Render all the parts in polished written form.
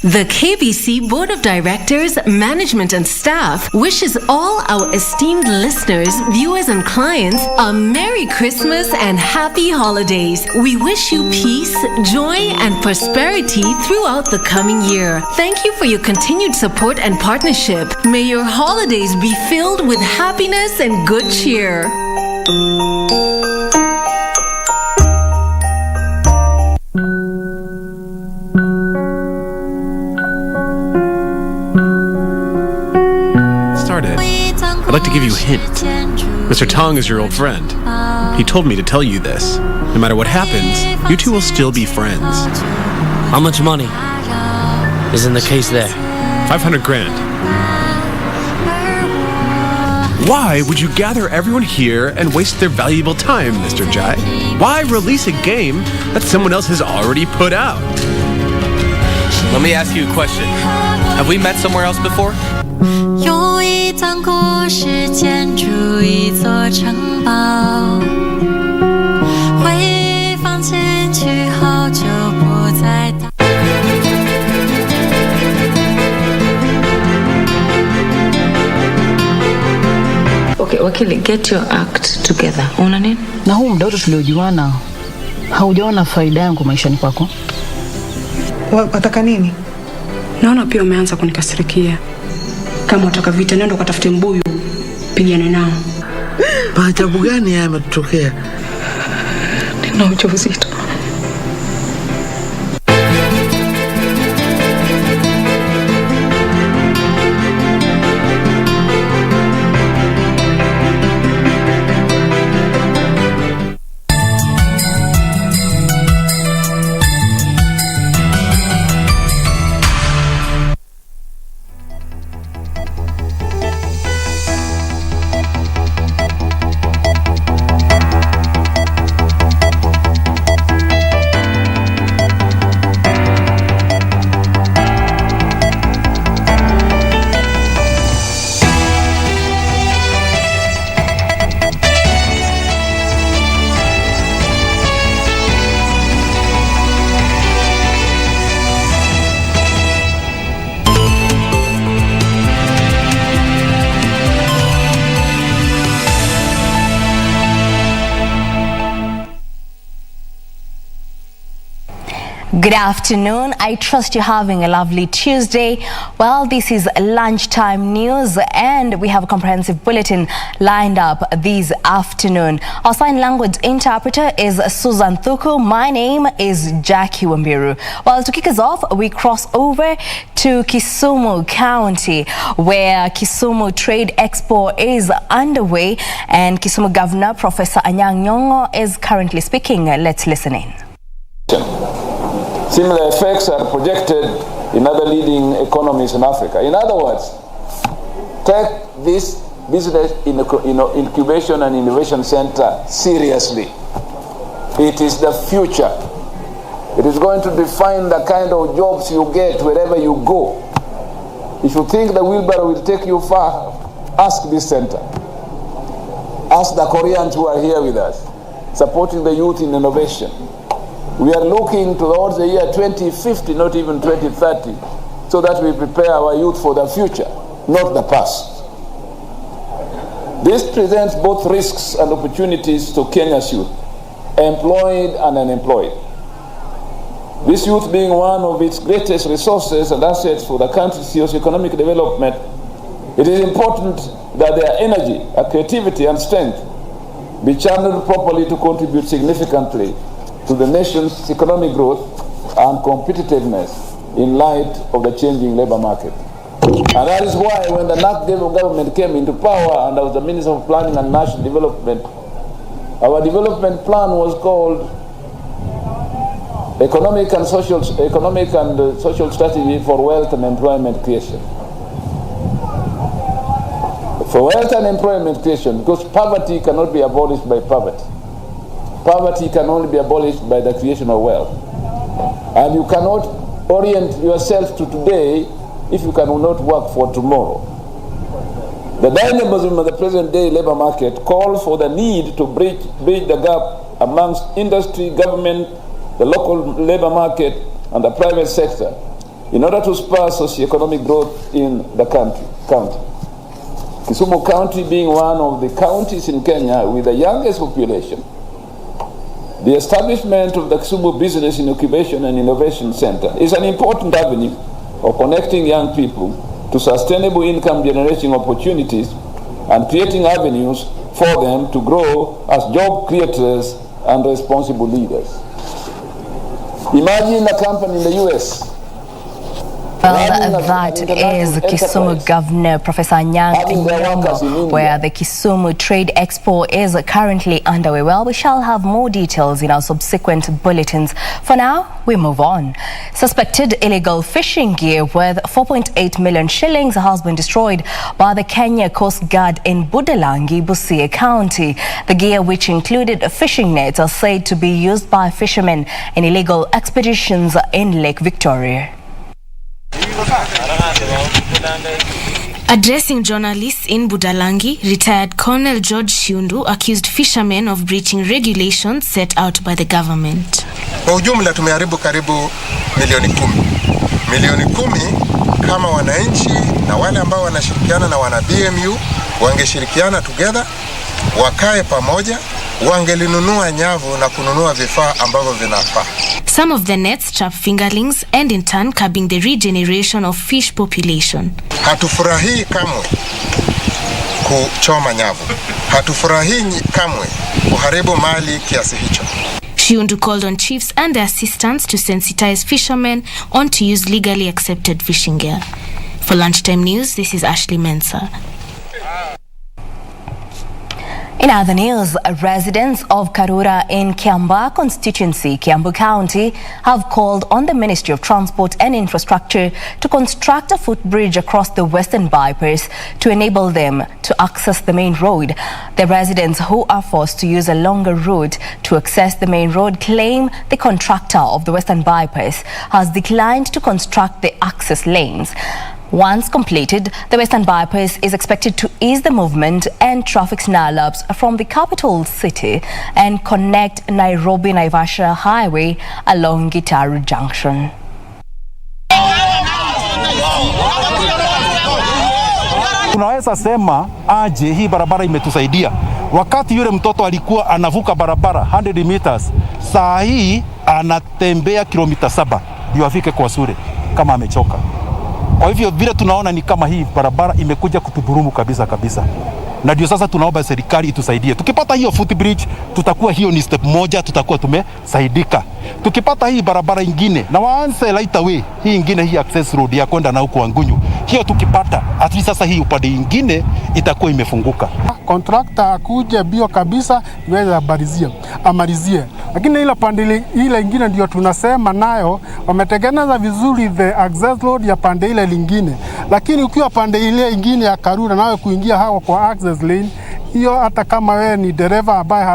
The KBC Board of Directors, Management and Staff wishes all our esteemed listeners, viewers and clients a Merry Christmas and Happy Holidays. We wish you peace, joy and prosperity throughout the coming year. Thank you for your continued support and partnership. May your holidays be filled with happiness and good cheer. I'd like to give you a hint. Mr. Tong is your old friend. He told me to tell you this. No matter what happens, you two will still be friends. How much money is in the case there? 500 grand. Why would you gather everyone here and waste their valuable time, Mr. Jai? Why release a game that someone else has already put out? Let me ask you a question. Have we met somewhere else before? 有一段故事建筑一座城堡，回忆放进去后就不再打。 Okay, Wakili, get your act together. Una nini? Na huu muda wote tuliojuana, haujaona faida yangu maishani kwako? Wataka nini? Naona pia umeanza kunikasirikia. Kama utaka vita nenda ukatafute mbuyu, pigane nao. Maajabu gani haya yametokea? Nina ujauzito. Good afternoon. I trust you're having a lovely Tuesday. Well, this is Lunchtime News and we have a comprehensive bulletin lined up this afternoon. Our sign language interpreter is Susan Thuku. My name is Jackie Wambiru. Well, to kick us off, we cross over to Kisumu County, where Kisumu Trade Expo is underway and Kisumu Governor Professor Anyang' Nyong'o is currently speaking. Let's listen in. Similar effects are projected in other leading economies in Africa. In other words, take this business incubation and innovation center seriously. It is the future. It is going to define the kind of jobs you get wherever you go. If you think the wheelbarrow will take you far, ask this center. Ask the Koreans who are here with us, supporting the youth in innovation. We are looking towards the year 2050, not even 2030, so that we prepare our youth for the future, not the past. This presents both risks and opportunities to Kenya's youth, employed and unemployed. This youth being one of its greatest resources and assets for the country's socio-economic development, it is important that their energy, creativity and strength be channeled properly to contribute significantly to the nation's economic growth and competitiveness in light of the changing labor market. And that is why when the NAC government came into power and I was the Minister of Planning and National Development, our development plan was called Economic and Social Strategy for Wealth and Employment Creation. For wealth and employment creation, because poverty cannot be abolished by poverty. Poverty can only be abolished by the creation of wealth. And you cannot orient yourself to today if you cannot work for tomorrow. The dynamism of the present day labor market calls for the need to bridge the gap amongst industry, government, the local labor market, and the private sector in order to spur socio-economic growth in the county. Kisumu County being one of the counties in Kenya with the youngest population, the establishment of the Kisumu Business Incubation and Innovation Center is an important avenue of connecting young people to sustainable income generating opportunities and creating avenues for them to grow as job creators and responsible leaders. Imagine a company in the US. Well, that is Kisumu Governor Professor Anyang' Nyong'o, where the Kisumu Trade Expo is currently underway. Well, we shall have more details in our subsequent bulletins. For now, we move on. Suspected illegal fishing gear worth 4.8 million shillings has been destroyed by the Kenya Coast Guard in Budalangi, Busia County. The gear, which included fishing nets, are said to be used by fishermen in illegal expeditions in Lake Victoria. Addressing journalists in Budalangi, retired Colonel George Shundu accused fishermen of breaching regulations set out by the government. Kwa ujumla tumeharibu karibu milioni 10. Milioni 10 kama wananchi na wale ambao wanashirikiana na wana BMU wangeshirikiana together, wakae pamoja, wangelinunua nyavu na kununua vifaa ambavyo vinafaa. Some of the nets trap fingerlings and in turn curbing the regeneration of fish population. Hatufurahii kamwe kuchoma nyavu. Hatufurahii kamwe kuharibu mali kiasi hicho. Shundu called on chiefs and their assistants to sensitize fishermen on to use legally accepted fishing gear. For Lunchtime News, this is Ashley Mensah. In other news, residents of Karura in Kiambaa constituency, Kiambu County, have called on the Ministry of Transport and Infrastructure to construct a footbridge across the western bypass to enable them to access the main road. The residents who are forced to use a longer route to access the main road claim the contractor of the western bypass has declined to construct the access lanes. Once completed, the western bypass is expected to ease the movement and traffic snarl-ups from the capital city and connect Nairobi-Naivasha highway along Gitaru Junction. Tunaweza sema aje hii barabara imetusaidia. Wakati yule mtoto alikuwa anavuka barabara 100 meters, saa hii anatembea kilomita 7 ndio afike kwa shule kama amechoka. Kwa hivyo vile tunaona ni kama hii barabara imekuja kutudhurumu kabisa. Na ndio sasa tunaomba serikali itusaidie. Tukipata hiyo footbridge, tutakuwa hiyo ni step moja, tutakuwa tumesaidika. Tukipata hii barabara ingine na waanze right away, hii ingine hii access road ya kwenda na huko Angunyu. Hiyo tukipata, at least sasa hii upande ingine itakuwa imefunguka. Contractor akuje bio kabisa iweze amalizie. Lakini ile pande ile ingine ndio tunasema nayo wametengeneza vizuri the access road ya pande ile lingine. Lakini ukiwa pande ile ingine ya Karura nawe kuingia hapo kwa access lane, hiyo hata kama wewe ni dereva ambaye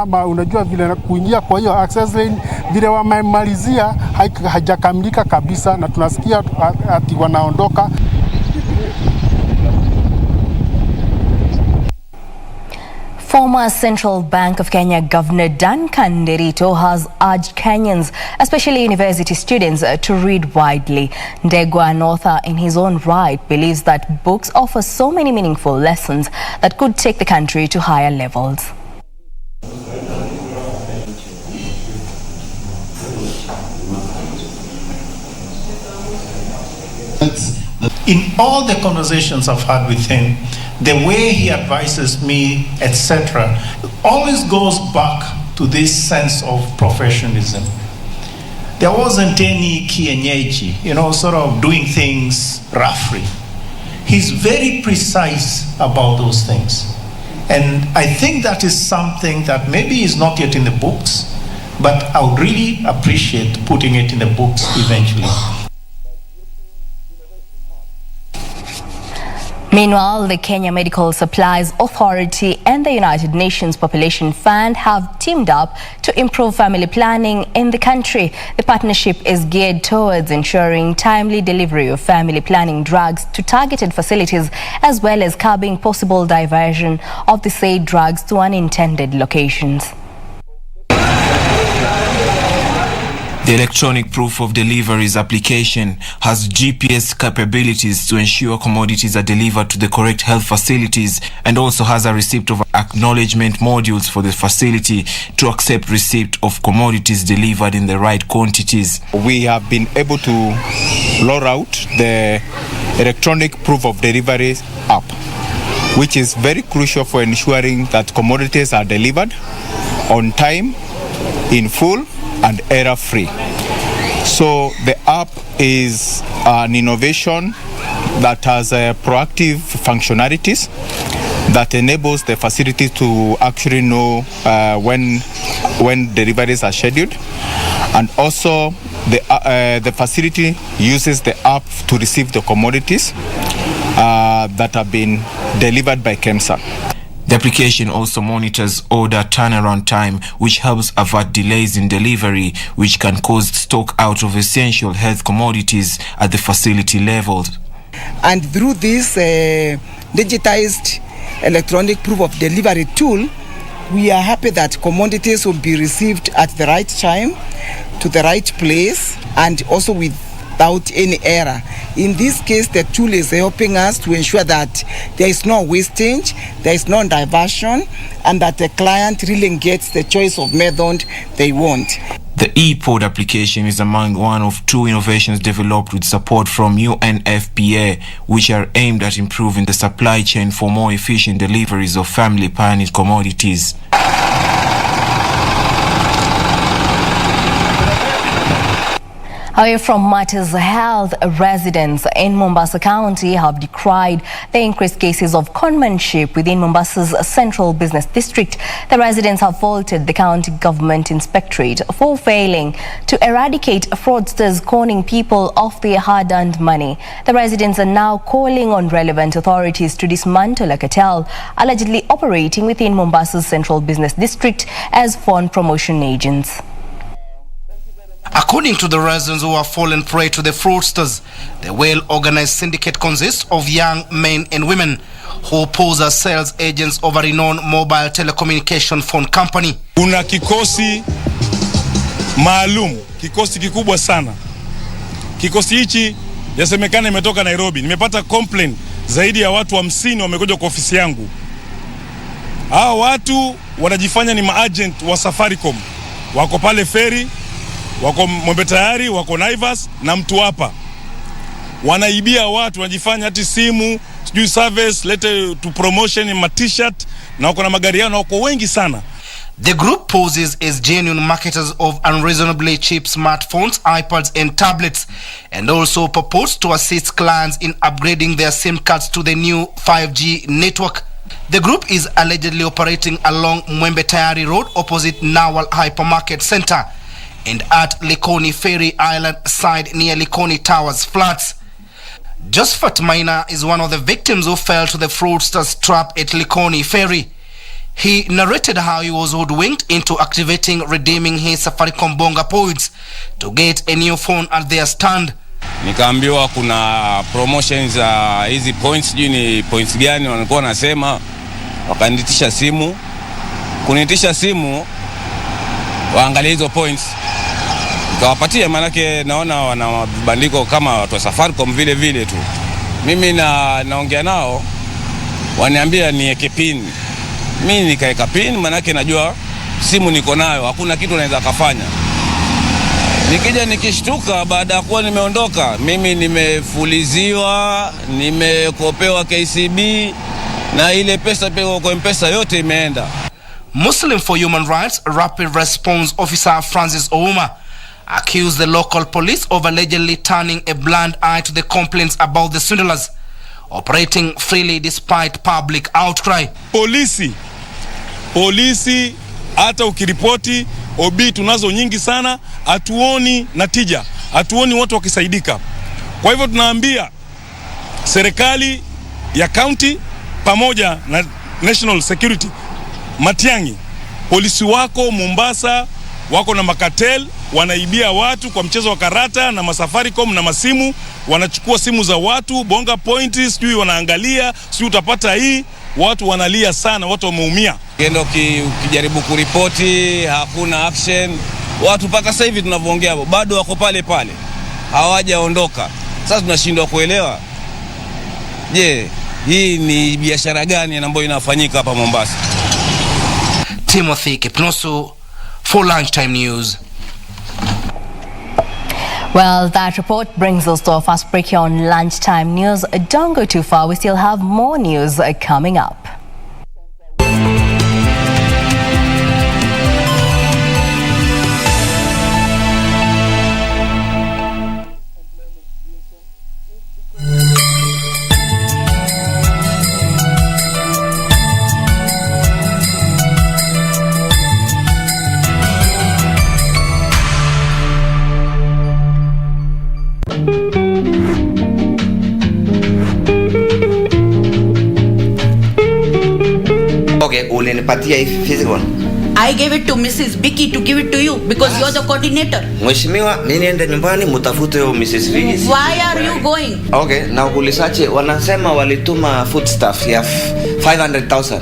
ama unajua vile kuingia kwa hiyo access lane vile wamemalizia hajakamilika kabisa, na tunasikia ati wanaondoka. Former Central Bank of Kenya Governor Duncan Nderito has urged Kenyans, especially university students, to read widely. Ndegwa, an author in his own right, believes that books offer so many meaningful lessons that could take the country to higher levels. In all the conversations I've had with him, the way he advises me, etc., always goes back to this sense of professionalism. There wasn't any kienyeji, sort of doing things roughly. He's very precise about those things. And I think that is something that maybe is not yet in the books, but I would really appreciate putting it in the books eventually. Meanwhile, the Kenya Medical Supplies Authority and the United Nations Population Fund have teamed up to improve family planning in the country. The partnership is geared towards ensuring timely delivery of family planning drugs to targeted facilities, as well as curbing possible diversion of the said drugs to unintended locations. The electronic proof of deliveries application has GPS capabilities to ensure commodities are delivered to the correct health facilities, and also has a receipt of acknowledgement modules for the facility to accept receipt of commodities delivered in the right quantities. We have been able to roll out the electronic proof of deliveries app, which is very crucial for ensuring that commodities are delivered on time, in full, and error-free. So the app is an innovation that has proactive functionalities that enables the facility to actually know when deliveries are scheduled, and also the facility uses the app to receive the commodities that have been delivered by KEMSA. The application also monitors order turnaround time, which helps avert delays in delivery, which can cause stock out of essential health commodities at the facility level. And through this digitized electronic proof of delivery tool, we are happy that commodities will be received at the right time, to the right place, and also without any error. In this case, the tool is helping us to ensure that there is no wastage, there is no diversion, and that the client really gets the choice of method they want. The ePod application is among one of two innovations developed with support from UNFPA, which are aimed at improving the supply chain for more efficient deliveries of family panic commodities. Away from matters of health, residents in Mombasa County have decried the increased cases of conmanship within Mombasa's central business district. The residents have faulted the county government inspectorate for failing to eradicate fraudsters conning people of their hard-earned money. The residents are now calling on relevant authorities to dismantle a cartel allegedly operating within Mombasa's central business district as fund promotion agents. According to the residents who have fallen prey to the fraudsters, the well-organized syndicate consists of young men and women who pose as sales agents of a renowned mobile telecommunication phone company. Kuna kikosi maalum, kikosi kikubwa sana. Kikosi hichi yasemekana imetoka Nairobi. Nimepata complaint zaidi ya watu 50 wamekuja kwa ofisi yangu. Hao watu wanajifanya ni maagent wa Safaricom. Wako pale ferry, wako Mombe Tayari, wako Naivas na mtu hapa. Wanaibia watu, wanajifanya hati simu, sijui service, lete to promotion in t-shirt, na wako na magari yao, na wako wengi sana. The group poses as genuine marketers of unreasonably cheap smartphones, iPads and tablets, and also purports to assist clients in upgrading their SIM cards to the new 5G network. The group is allegedly operating along Mwembe Tayari Road opposite Nawal Hypermarket Center and at Likoni Ferry Island side near Likoni Towers flats. Josephat Maina is one of the victims who fell to the fraudsters' trap at Likoni Ferry. He narrated how he was hoodwinked into activating redeeming his Safaricom Bonga points to get a new phone at their stand. Nikaambiwa kuna promotions za hizi points, sijui ni points gani walikuwa nasema, wakanitisha simu. Kunitisha simu waangalia hizo points. Nikawapatia, manake naona wana bandiko kama watu wa Safaricom vile vile tu. Mimi naongea nao, waniambia niweke pin. Mimi nikaeka pin, manake najua simu niko nayo, hakuna kitu naweza kufanya. Nikija nikishtuka baada ya kuwa nimeondoka, mimi nimefuliziwa, nimekopewa KCB na ile pesa pego kwa M-Pesa yote imeenda. Muslim for Human Rights Rapid Response Officer Francis Ouma accused the local police of allegedly turning a blind eye to the complaints about the swindlers operating freely despite public outcry. Polisi hata ukiripoti obi tunazo nyingi sana, hatuoni natija, hatuoni watu wakisaidika. Kwa hivyo tunaambia serikali ya county pamoja na National Security, Matiang'i, polisi wako Mombasa wako na makatel, wanaibia watu kwa mchezo wa karata na Safaricom na masimu, wanachukua simu za watu, bonga points, sijui wanaangalia, sijui utapata hii, watu wanalia sana, watu wameumia. Kendo ukijaribu kuripoti hakuna action, Watu mpaka sasa hivi tunavyoongea bado wako pale pale. Hawajaondoka. Sasa tunashindwa kuelewa. Je, hii ni biashara gani ambayo inafanyika hapa Mombasa? Timothy Kipnosu for Lunchtime News. Well, that report brings us to our first break here on Lunchtime News. Don't go too far. We still have more news coming up. Okay, ulinipatia hii physical. I gave it to Mrs. Vicky to give it to you because you're the coordinator. Mheshimiwa, mimi niende nyumbani mtafute huyo Mrs. Vicky. Why are you going? Okay, na kulisache wanasema walituma foodstuff ya 500,000.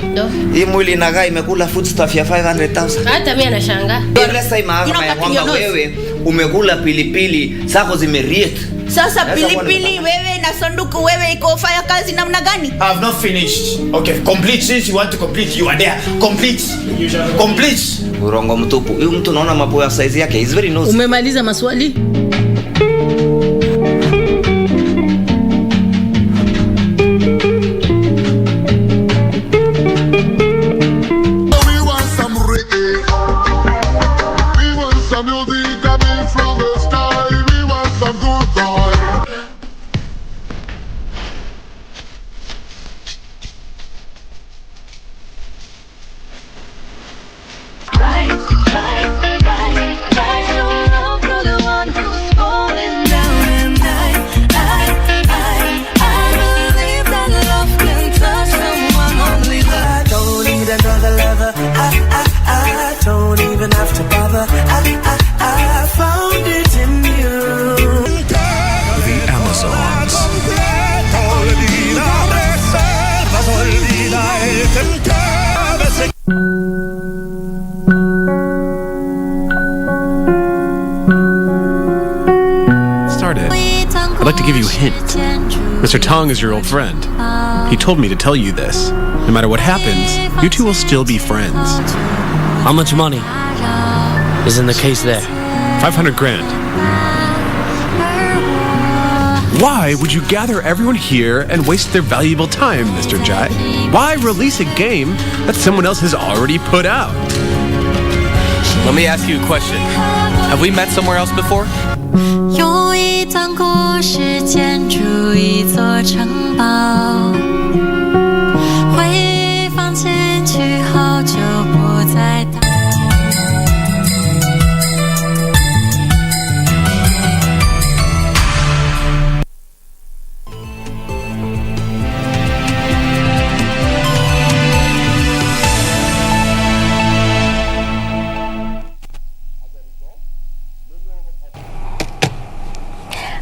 Hii mwili inagaa imekula foodstuff ya 500,000. Hata mimi nashangaa. Ile sasa mahakama ya kwamba wewe umekula pilipili zako zimeriet. Sasa pilipili wewe na sanduku wewe iko fanya kazi namna gani? I have not finished. Okay, complete. Since you want to complete, you are there. Complete. Complete. Urongo mtupu. Huyu mtu naona mapo ya size yake. Is very nosy. Umemaliza maswali? I'd like to give you a hint. Mr. Tong is your old friend. He told me to tell you this. No matter what happens, you two will still be friends. How much money is in the case there? 500 grand. Why would you gather everyone here and waste their valuable time, Mr. Jai? Why release a game that someone else has already put out? Let me ask you a question. Have we met somewhere else before? 用一段故事建筑一座城堡，回忆放进去后就不再打。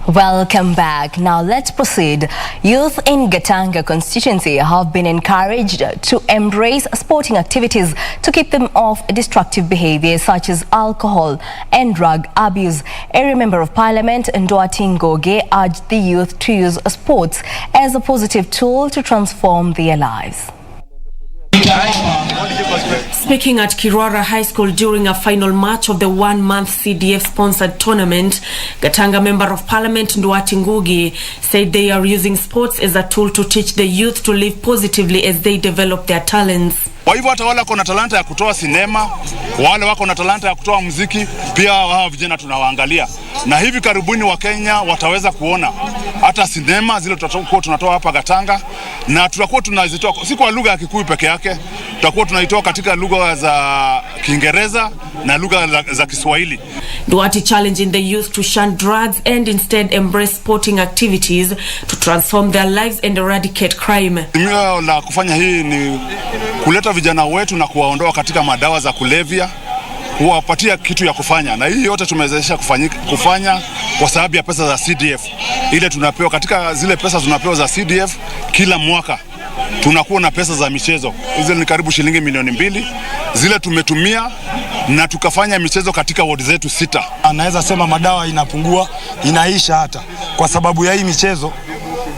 Welcome back. Now let's proceed. Youth in Gatanga constituency have been encouraged to embrace sporting activities to keep them off destructive behaviors such as alcohol and drug abuse. Area Member of Parliament Nduati Ngoge urged the youth to use sports as a positive tool to transform their lives. Speaking at Kirwara High School during a final match of the one-month CDF-sponsored tournament, Gatanga Member of Parliament Nduati Ngoge said they are using sports as a tool to teach the youth to live positively as they develop their talents. Kwa hivyo hata wale wako na talanta ya kutoa sinema, wale wako na talanta ya kutoa muziki, pia hao vijana tunawaangalia. Na hivi karibuni wa Kenya wataweza kuona hata sinema zile tutakuwa tunatoa hapa Gatanga, na tutakuwa tunazitoa si kwa lugha ya Kikuyu peke yake, tutakuwa tunaitoa katika lugha za Kiingereza na lugha za Kiswahili. Nduati challenging the youth to shun drugs and instead embrace sporting activities to transform their lives and eradicate crime. Mio la kufanya hii ni kuleta vijana wetu na kuwaondoa katika madawa za kulevya, kuwapatia kitu ya kufanya, na hii yote tumewezesha kufanya kwa sababu ya pesa za CDF. Ile tunapewa katika zile pesa tunapewa za CDF kila mwaka. Tunakuwa na pesa za michezo. Hizo ni karibu shilingi milioni 2. Zile tumetumia na tukafanya michezo katika ward zetu 6. Anaweza sema madawa inapungua, inaisha hata kwa sababu ya hii michezo.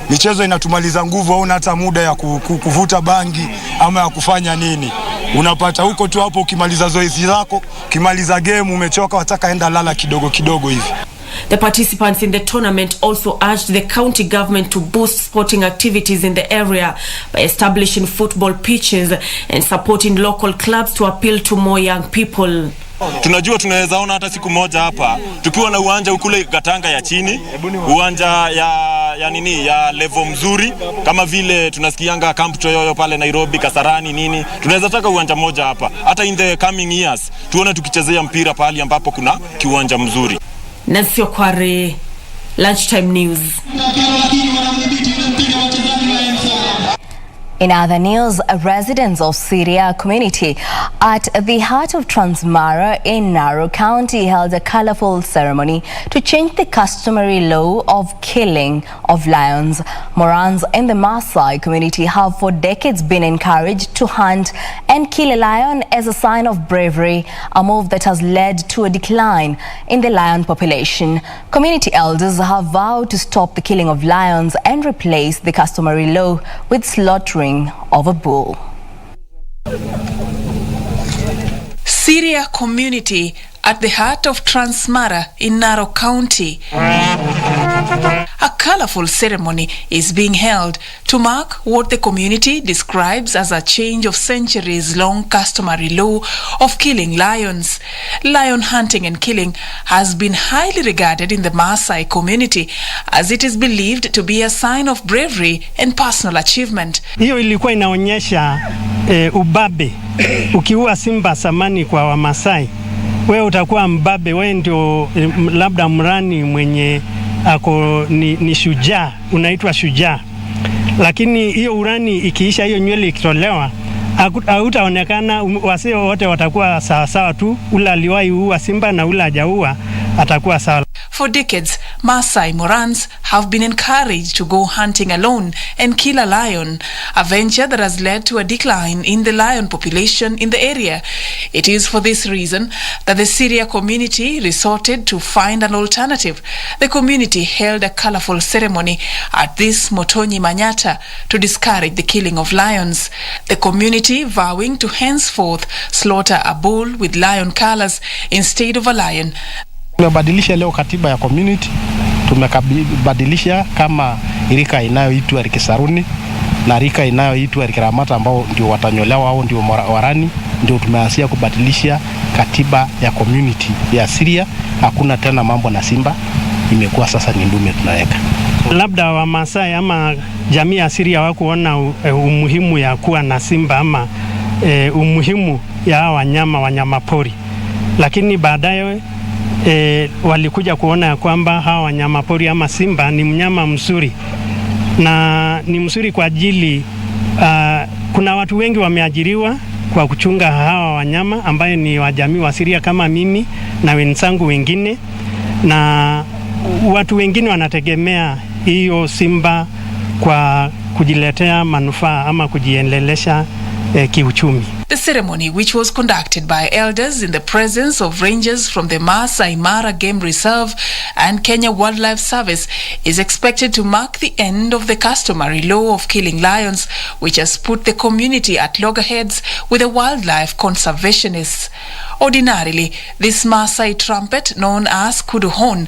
Michezo inatumaliza nguvu, au hata muda ya kuvuta bangi ama ya kufanya nini. Unapata huko tu hapo, ukimaliza zoezi lako, ukimaliza game umechoka, wataka enda lala kidogo kidogo hivi. The participants in the tournament also urged the county government to boost sporting activities in the area by establishing football pitches and supporting local clubs to appeal to more young people. Tunajua tunaweza ona hata siku moja hapa tukiwa na uwanja ukule Gatanga ya chini, uwanja ya level mzuri kama vile tunasikianga Camp Toyoyo pale Nairobi, Kasarani nini. Tunaweza taka uwanja moja hapa hata in the coming years tuone tukichezea mpira pale ambapo kuna kiwanja mzuri. Nasio Kware, Lunchtime News. In other news, residents of Syria community at the heart of Transmara in Narok County held a colorful ceremony to change the customary law of killing of lions. Morans in the Masai community have for decades been encouraged to hunt and kill a lion as a sign of bravery, a move that has led to a decline in the lion population. Community elders have vowed to stop the killing of lions and replace the customary law with slaughtering of a bull. Syria community at the heart of Transmara in Narok County. A colorful ceremony is being held to mark what the community describes as a change of centuries-long customary law of killing lions. Lion hunting and killing has been highly regarded in the Masai community as it is believed to be a sign of bravery and personal achievement. Hiyo ilikuwa inaonyesha ubabe. Ukiua simba samani kwa Wamasai, wewe utakuwa mbabe, wewe ndio labda mrani mwenye ako ni shujaa, unaitwa shujaa. Lakini hiyo urani ikiisha, hiyo nywele ikitolewa, hautaonekana, wasee wote watakuwa sawa sawa tu, ule aliwahi uua simba na ule hajaua atakuwa sawa. For decades, Masai Morans have been encouraged to go hunting alone and kill a lion, a venture that has led to a decline in the lion population in the area. It is for this reason that the Syria community resorted to find an alternative. The community held a colorful ceremony at this Motonyi Manyata to discourage the killing of lions. The community vowing to henceforth slaughter a bull with lion colors instead of a lion. Tumebadilisha leo katiba ya community, tumekabadilisha kama rika inayoitwa Rikisaruni na rika inayoitwa Rikiramata ambao ndio watanyolewa au ndio warani, ndio tumeanzia kubadilisha katiba ya community ya Syria. Hakuna tena mambo na simba, imekuwa sasa ni ndume tunaweka. Labda wa Masai ama jamii ya Syria hawakuona umuhimu ya kuwa na simba ama umuhimu ya wanyama pori, lakini baadaye walikuja kuona ya kwamba hawa wanyama pori ama simba ni mnyama mzuri na ni mzuri kwa ajili kuna watu wengi wameajiriwa kwa kuchunga hawa wanyama ambaye ni wa jamii wa Syria kama mimi na wenzangu wengine, na watu wengine wanategemea hiyo simba kwa kujiletea manufaa ama kujiendelesha kiuchumi. The ceremony, which was conducted by elders in the presence of rangers from the Masai Mara Game Reserve and Kenya Wildlife Service, is expected to mark the end of the customary law of killing lions, which has put the community at loggerheads with the wildlife conservationists. Ordinarily, this Masai trumpet, known as kuduhon,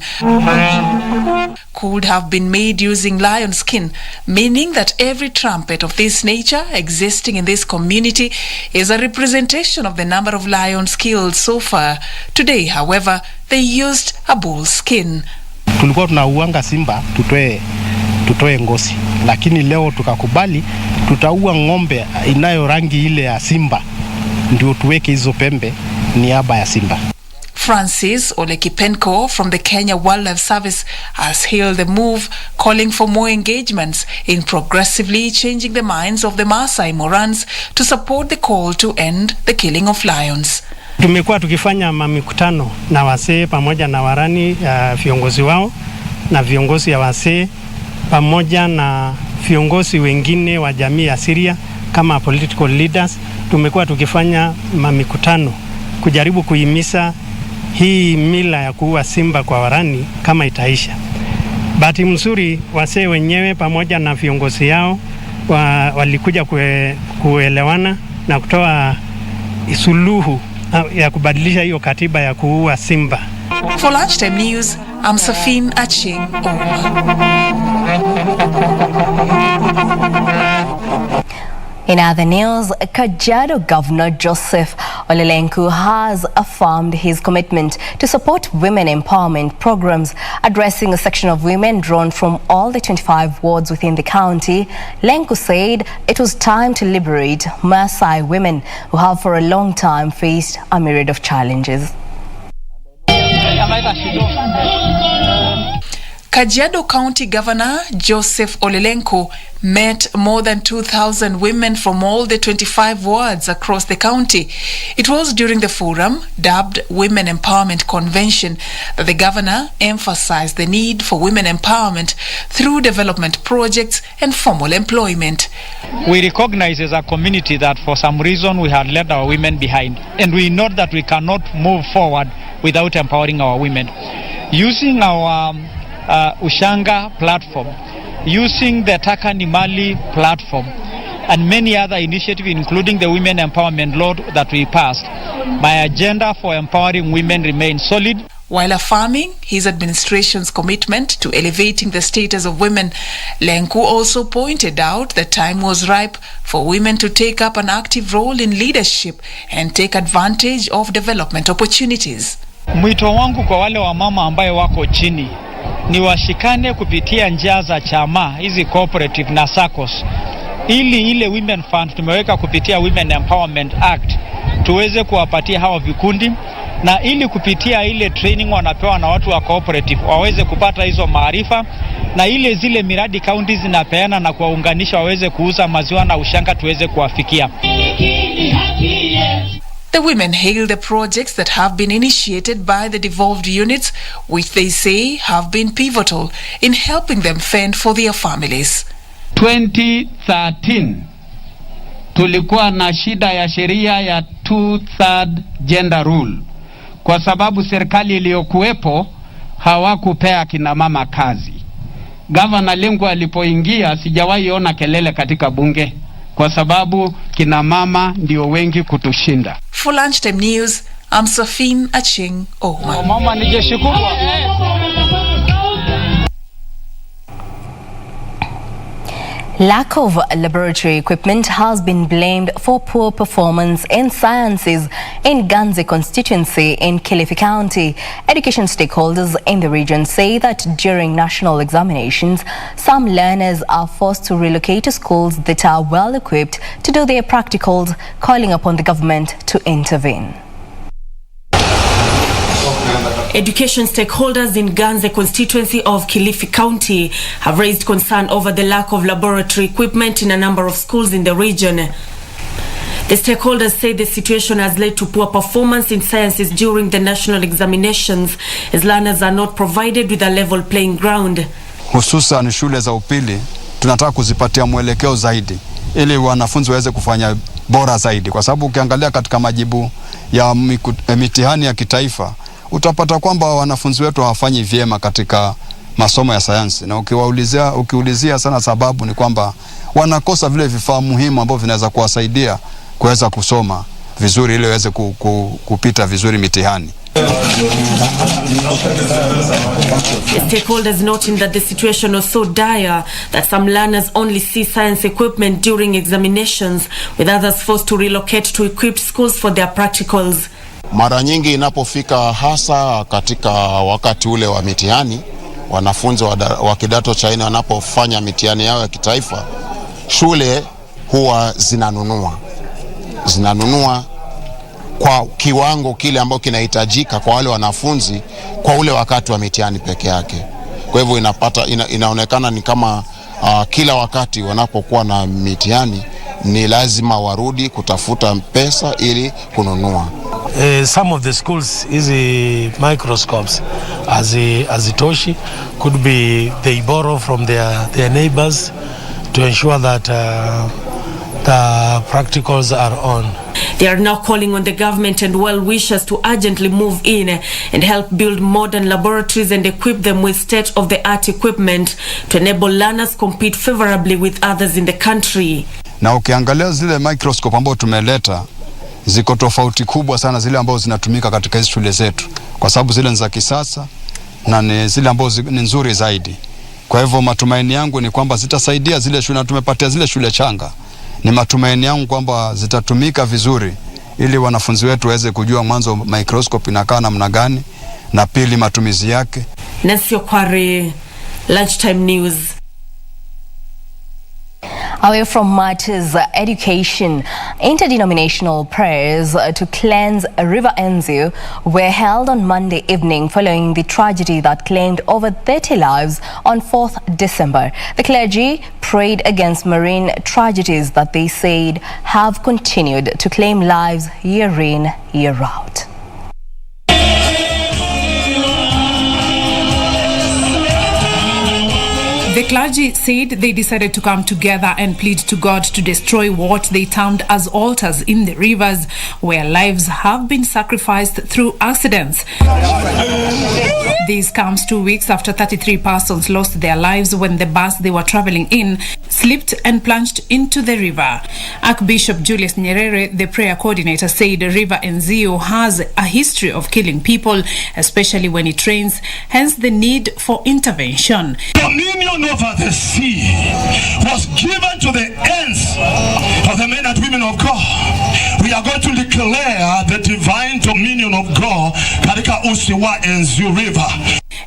could have been made using lion skin, meaning that every trumpet of this nature existing in this community is a representation of the number of lions killed so far. Today, however, they used a bull skin. Tulikuwa tunauanga simba tutoe ngozi, lakini leo tukakubali tutaua ng'ombe inayo rangi ile ya simba ndio tuweke hizo pembe niaba ya simba. Francis Olekipenko from the Kenya Wildlife Service has hailed the move, calling for more engagements in progressively changing the minds of the Masai Morans to support the call to end the killing of lions. Tumekuwa tukifanya mikutano na wasee pamoja na warani viongozi wao na viongozi ya wasee pamoja na viongozi wengine wa jamii ya Syria kama political leaders. Tumekuwa tukifanya mikutano kujaribu kuhimiza hii mila ya kuua simba kwa warani kama itaisha. Bahati mzuri wasee wenyewe pamoja na viongozi yao walikuja kuelewana na kutoa suluhu ya kubadilisha hiyo katiba ya kuua simba. For Lunchtime News, I'm Safin Aching In other news, Kajiado Governor Joseph Olelenku has affirmed his commitment to support women empowerment programs, addressing a section of women drawn from all the 25 wards within the county. Lenku said it was time to liberate Masai women who have for a long time faced a myriad of challenges. Kajiado County Governor Joseph Olelenku met more than 2,000 women from all the 25 wards across the county. It was during the forum, dubbed Women Empowerment Convention, that the governor emphasized the need for women empowerment through development projects and formal employment. We recognize as a community that for some reason we had left our women behind, and we know that we cannot move forward without empowering our women. Using our Ushanga platform, using the Taka Nimali platform, and many other initiatives, including the Women Empowerment Law that we passed, my agenda for empowering women remains solid. While affirming his administration's commitment to elevating the status of women, Lenku also pointed out that time was ripe for women to take up an active role in leadership and take advantage of development opportunities. Mwito wangu kwa wale wamama ambaye wako chini ni washikane kupitia njia za chama hizi cooperative na SACCOS, ili ile Women Fund tumeweka kupitia Women Empowerment Act tuweze kuwapatia hawa vikundi, na ili kupitia ile training wanapewa na watu wa cooperative waweze kupata hizo maarifa, na ile zile miradi county zinapeana na kuwaunganisha waweze kuuza maziwa na ushanga tuweze kuwafikia. The women hail the projects that have been initiated by the devolved units, which they say have been pivotal in helping them fend for their families. 2013 tulikuwa na shida ya sheria ya 2/3 gender rule, kwa sababu serikali iliyokuwepo hawakupea kina mama kazi. Governor Lenku alipoingia sijawahi ona kelele katika bunge, kwa sababu kina mama ndio wengi kutushinda. For Lunchtime News, I'm Safin Aching Oma. Mama nijeshukuru. Lack of laboratory equipment has been blamed for poor performance in sciences in Ganze constituency in Kilifi County. Education stakeholders in the region say that during national examinations, some learners are forced to relocate to schools that are well equipped to do their practicals, calling upon the government to intervene. Education stakeholders in Ganze constituency of Kilifi County have raised concern over the lack of laboratory equipment in a number of schools in the region. The stakeholders say the situation has led to poor performance in sciences during the national examinations, as learners are not provided with a level playing ground. Hususan shule za upili tunataka kuzipatia mwelekeo zaidi ili wanafunzi waweze kufanya bora zaidi, kwa sababu ukiangalia katika majibu ya mitihani ya kitaifa utapata kwamba wanafunzi wetu hawafanyi vyema katika masomo ya sayansi, na ukiulizia sana sababu ni kwamba wanakosa vile vifaa muhimu ambavyo vinaweza kuwasaidia kuweza kusoma vizuri ili waweze kupita vizuri mitihani. The stakeholders noting that the situation was so dire that some learners only see science equipment during examinations, with others forced to relocate to equipped schools for their practicals. Mara nyingi inapofika hasa katika wakati ule wa mitihani, wanafunzi wa kidato cha 4 wanapofanya mitihani yao ya kitaifa, shule huwa zinanunua kwa kiwango kile ambacho kinahitajika kwa wale wanafunzi kwa ule wakati wa mitihani peke yake. Kwa hivyo inaonekana ni kama kila wakati wanapokuwa na mitihani ni lazima warudi kutafuta pesa ili kununua. Some of the schools easy microscopes azitoshi, could be they borrow from their neighbors to ensure that the practicals are on. They are now calling on the government and well-wishers to urgently move in and help build modern laboratories and equip them with state-of-the-art equipment to enable learners compete favorably with others in the country. Na ukiangalia zile microscope ambazo tumeleta ziko tofauti kubwa sana zile ambazo zinatumika katika hizo shule zetu, kwa sababu zile ni za kisasa na ni zile ambazo ni nzuri zaidi. Kwa hivyo matumaini yangu ni kwamba zitasaidia zile shule, na tumepatia zile shule changa. Ni matumaini yangu kwamba zitatumika vizuri ili wanafunzi wetu waweze kujua mwanzo microscope inakaa namna gani na pili matumizi yake. Nasio Kware, Lunchtime News. Away from matters education, interdenominational prayers to cleanse River Enziu were held on Monday evening following the tragedy that claimed over 30 lives on 4th December. The clergy prayed against marine tragedies that they said have continued to claim lives year in, year out. The clergy said they decided to come together and plead to God to destroy what they termed as altars in the rivers where lives have been sacrificed through accidents. This comes 2 weeks after 33 persons lost their lives when the bus they were traveling in slipped and plunged into the river. Archbishop Julius Nyerere, the prayer coordinator, said River Enziu has a history of killing people, especially when it rains, hence the need for intervention. Dominion over the sea was given to the ends of the men and women of God. We are going to declare the divine dominion of God katika usiwa Enziu River.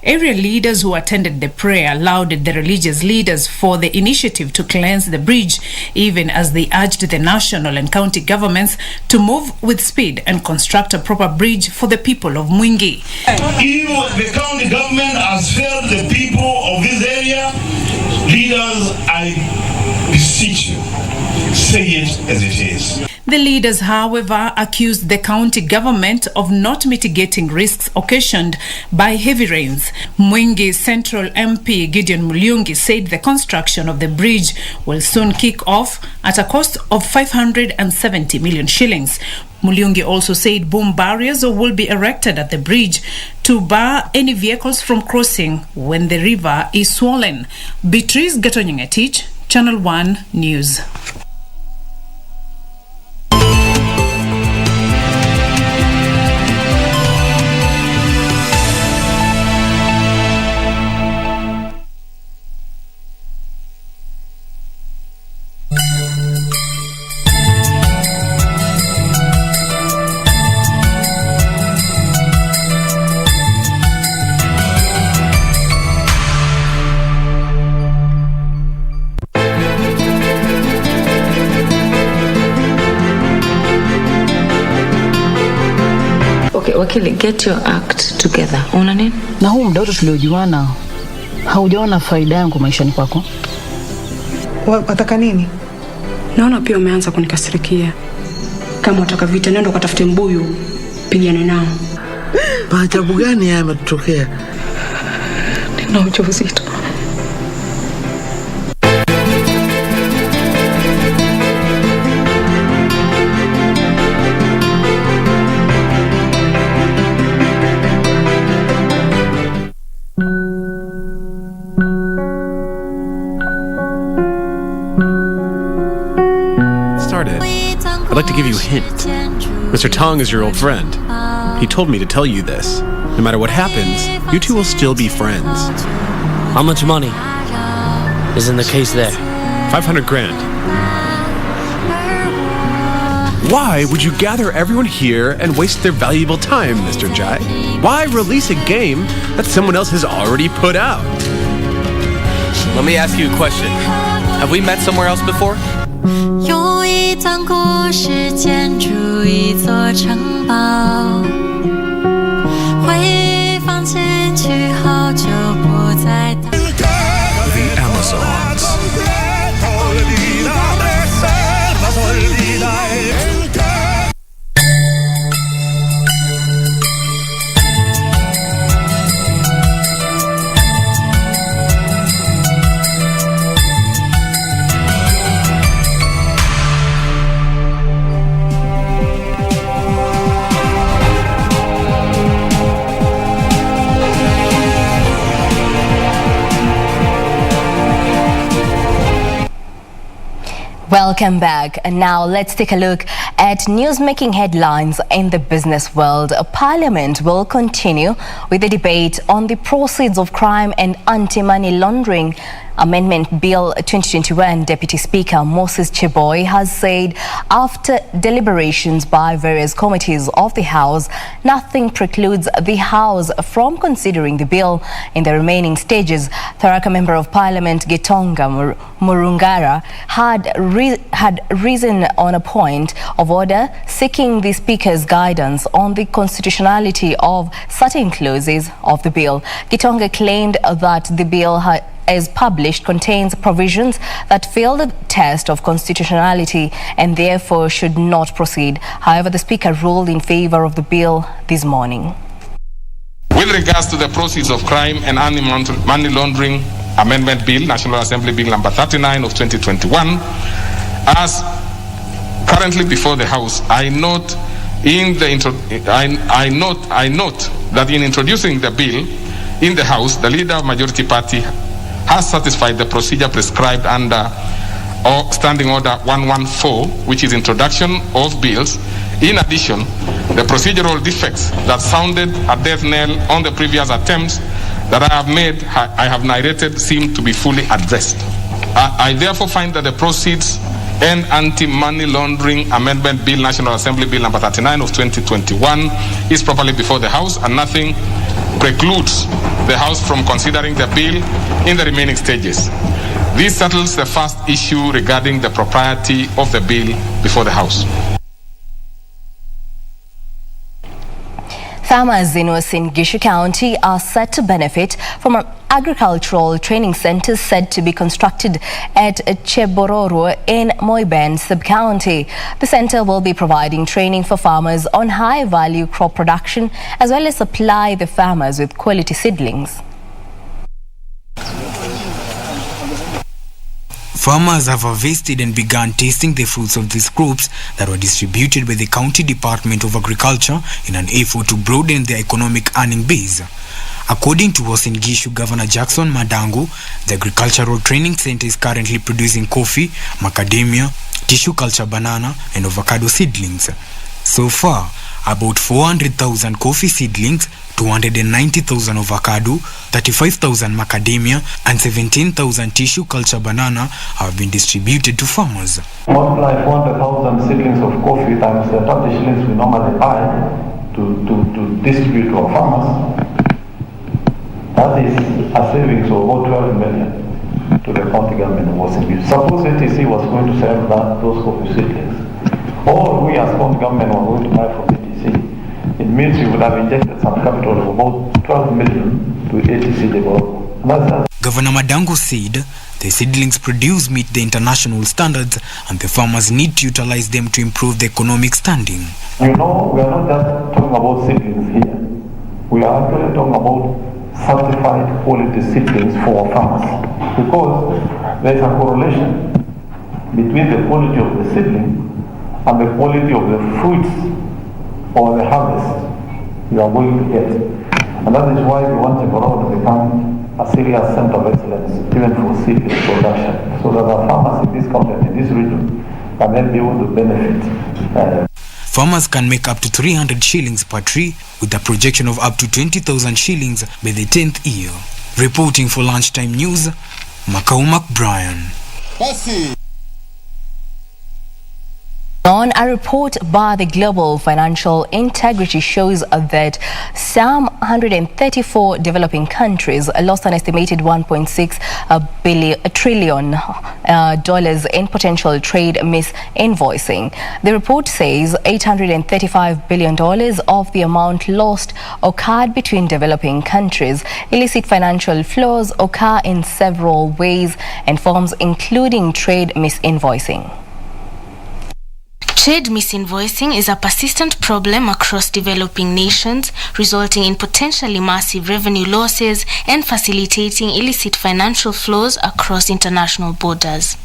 Area leaders who attended the prayer lauded the religious leaders for the initiative to cleanse the bridge, even as they urged the national and county governments to move with speed and construct a proper bridge for the people of Mwingi. If the county government has failed the people of this area, leaders, I beseech you, say it as it is. The leaders, however, accused the county government of not mitigating risks occasioned by heavy rains. Mwingi Central MP Gideon Mulyungi said the construction of the bridge will soon kick off at a cost of 570 million shillings. Mulyungi also said boom barriers will be erected at the bridge to bar any vehicles from crossing when the river is swollen. Beatrice Gatonyengetich, Channel 1 News. Wakili, get your act together. Una nini? Na huu muda wote tuliojuana haujaona faida yangu maishani kwako? Wataka nini? Naona pia umeanza kunikasirikia. Kama wataka vita, nenda ukatafute mbuyu, pigane nao. Maajabu gani haya yametokea? Nina ujauzito. I'd like to give you a hint. Mr. Tong is your old friend. He told me to tell you this. No matter what happens, you two will still be friends. How much money is in the case there? 500 grand. Why would you gather everyone here and waste their valuable time, Mr. Jai? Why release a game that someone else has already put out? Let me ask you a question. Have we met somewhere else before? 有一段故事建筑一座城堡，会放进去后就不再打。 The Amazons. Welcome back. And now let's take a look at news-making headlines in the business world. Parliament will continue with the debate on the Proceeds of Crime and Anti-Money Laundering Amendment Bill 2021. Deputy Speaker Moses Cheboy has said after deliberations by various committees of the House, nothing precludes the House from considering the bill in the remaining stages. Tharaka Member of Parliament Gitonga Murungara had risen on a point of order seeking the Speaker's guidance on the constitutionality of certain clauses of the bill. Gitonga claimed that the bill as published contains provisions that fail the test of constitutionality and therefore should not proceed. However, the Speaker ruled in favor of the bill this morning. With regards to the Proceeds of Crime and Anti-Money Laundering Amendment Bill, National Assembly Bill number 39 of 2021, as currently before the House, I note that in introducing the bill in the House, the leader of Majority Party has satisfied the procedure prescribed under Standing Order 114, which is introduction of bills. In addition, the procedural defects that sounded a death knell on the previous attempts that I have narrated seem to be fully addressed. I therefore find that the Proceeds and Anti-Money Laundering Amendment Bill, National Assembly Bill number 39 of 2021, is properly before the House, and nothing precludes the House from considering the bill in the remaining stages. This settles the first issue regarding the propriety of the bill before the House. Farmers in Uasin Gishu County are set to benefit from an agricultural training center said to be constructed at Chebororo in Moiben sub-county. The center will be providing training for farmers on high-value crop production as well as supply the farmers with quality seedlings. Farmers have harvested and begun tasting the fruits of these crops that were distributed by the County Department of Agriculture in an effort to broaden their economic earning base. According to Uasin Gishu Governor Jackson Madangu, the Agricultural Training Center is currently producing coffee, macadamia, tissue culture banana and avocado seedlings. So far, about 400,000 coffee seedlings, 290,000 avocado, 35,000 macadamia and 17,000 tissue culture banana have been distributed to farmers. Multiply 400,000 seedlings of coffee times the 30 shillings we normally buy to distribute to our farmers. That is a savings of about 12 million to the county government of Uasin Gishu. Suppose ATC was going to sell those coffee seedlings, or we as county government were going to buy from ATC. It means we would have injected some capital of about 12 million to ATC development. Governor Madangu said the seedlings produced meet the international standards and the farmers need to utilize them to improve the economic standing. You know, we are not just talking about seedlings here. We are actually talking about certified quality seedlings for our farmers, because there is a correlation between the quality of the seedling and the quality of the fruits or the harvest you are going to get. And that is why we want Chebororo to become a serious center of excellence even for seedling production, so that our farmers in this country and in this region can then be able to benefit. Farmers can make up to 300 shillings per tree with a projection of up to 20,000 shillings by the 10th year. Reporting for Lunchtime News, Makaumak Brian. A report by the Global Financial Integrity shows that some 134 developing countries lost an estimated $1.6 trillion in potential trade misinvoicing. The report says $835 billion of the amount lost occurred between developing countries. Illicit financial flows occur in several ways and forms, including trade misinvoicing. Trade misinvoicing is a persistent problem across developing nations, resulting in potentially massive revenue losses and facilitating illicit financial flows across international borders.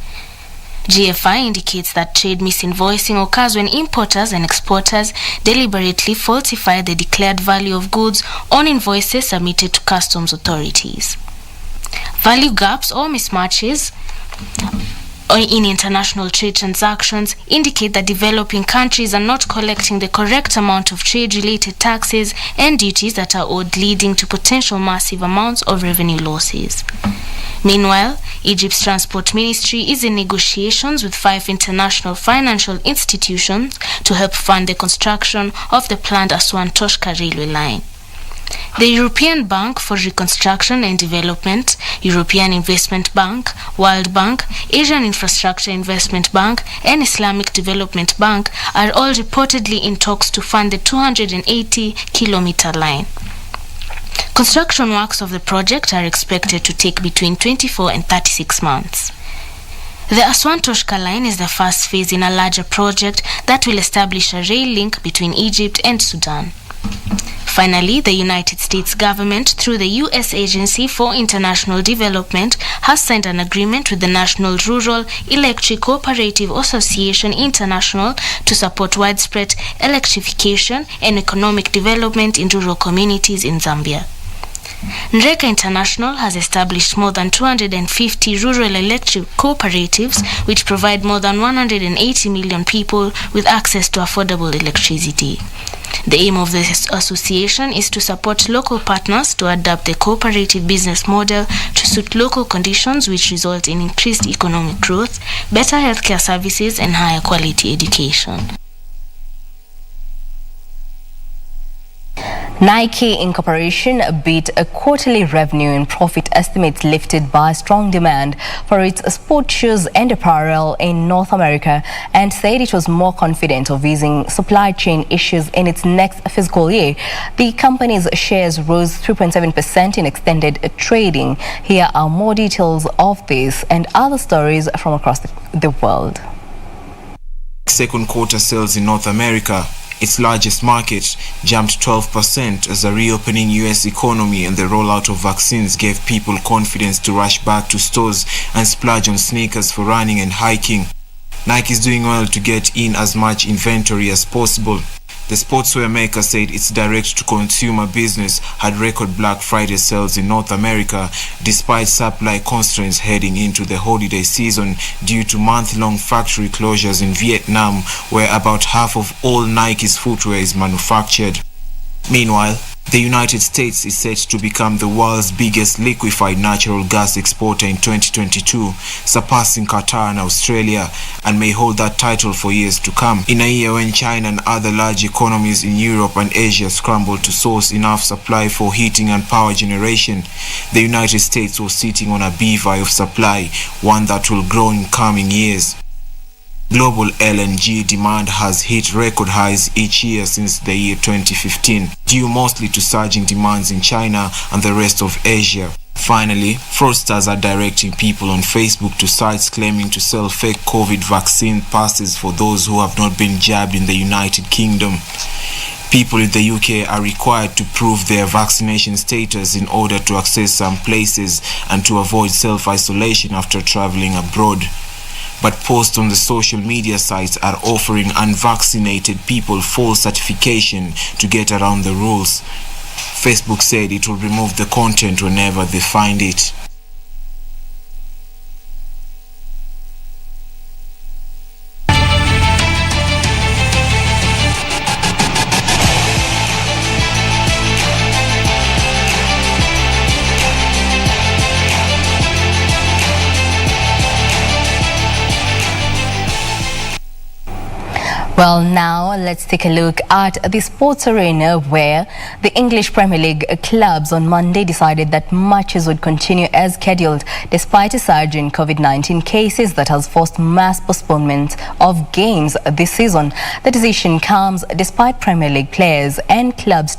GFI indicates that trade misinvoicing occurs when importers and exporters deliberately falsify the declared value of goods on invoices submitted to customs authorities. Value gaps or mismatches in international trade transactions indicate that developing countries are not collecting the correct amount of trade-related taxes and duties that are owed, leading to potential massive amounts of revenue losses. Meanwhile, Egypt's Transport Ministry is in negotiations with 5 international financial institutions to help fund the construction of the planned Aswan-Toshka railway line. The European Bank for Reconstruction and Development, European Investment Bank, World Bank, Asian Infrastructure Investment Bank, and Islamic Development Bank are all reportedly in talks to fund the 280-kilometer line. Construction works of the project are expected to take between 24 and 36 months. The Aswan-Toshka line is the first phase in a larger project that will establish a rail link between Egypt and Sudan. Finally, the United States government, through the U.S. Agency for International Development, has signed an agreement with the National Rural Electric Cooperative Association International to support widespread electrification and economic development in rural communities in Zambia. NRECA International has established more than 250 rural electric cooperatives which provide more than 180 million people with access to affordable electricity. The aim of this association is to support local partners to adapt the cooperative business model to suit local conditions, which result in increased economic growth, better healthcare services, and higher quality education. Nike Incorporation beat a quarterly revenue and profit estimates lifted by strong demand for its sport shoes and apparel in North America, and said it was more confident of easing supply chain issues in its next fiscal year. The company's shares rose 3.7% in extended trading. Here are more details of this and other stories from across the world. Second quarter sales in North America, its largest market, jumped 12% as the reopening U.S. economy and the rollout of vaccines gave people confidence to rush back to stores and splurge on sneakers for running and hiking. Nike is doing well to get in as much inventory as possible. The sportswear maker said its direct-to-consumer business had record Black Friday sales in North America despite supply constraints heading into the holiday season due to month-long factory closures in Vietnam, where about half of all Nike's footwear is manufactured. Meanwhile, the United States is set to become the world's biggest liquefied natural gas exporter in 2022, surpassing Qatar and Australia, and may hold that title for years to come. In a year when China and other large economies in Europe and Asia scrambled to source enough supply for heating and power generation, the United States was sitting on a beehive of supply, one that will grow in coming years. Global LNG demand has hit record highs each year since the year 2015, due mostly to surging demands in China and the rest of Asia. Finally, fraudsters are directing people on Facebook to sites claiming to sell fake COVID vaccine passes for those who have not been jabbed in the United Kingdom. People in the UK are required to prove their vaccination status in order to access some places and to avoid self-isolation after traveling abroad. But posts on the social media sites are offering unvaccinated people false certification to get around the rules. Facebook said it will remove the content whenever they find it. Well, now let's take a look at the sports arena, where the English Premier League clubs on Monday decided that matches would continue as scheduled despite a surge in COVID-19 cases that has forced mass postponement of games this season. The decision comes despite Premier League players and clubs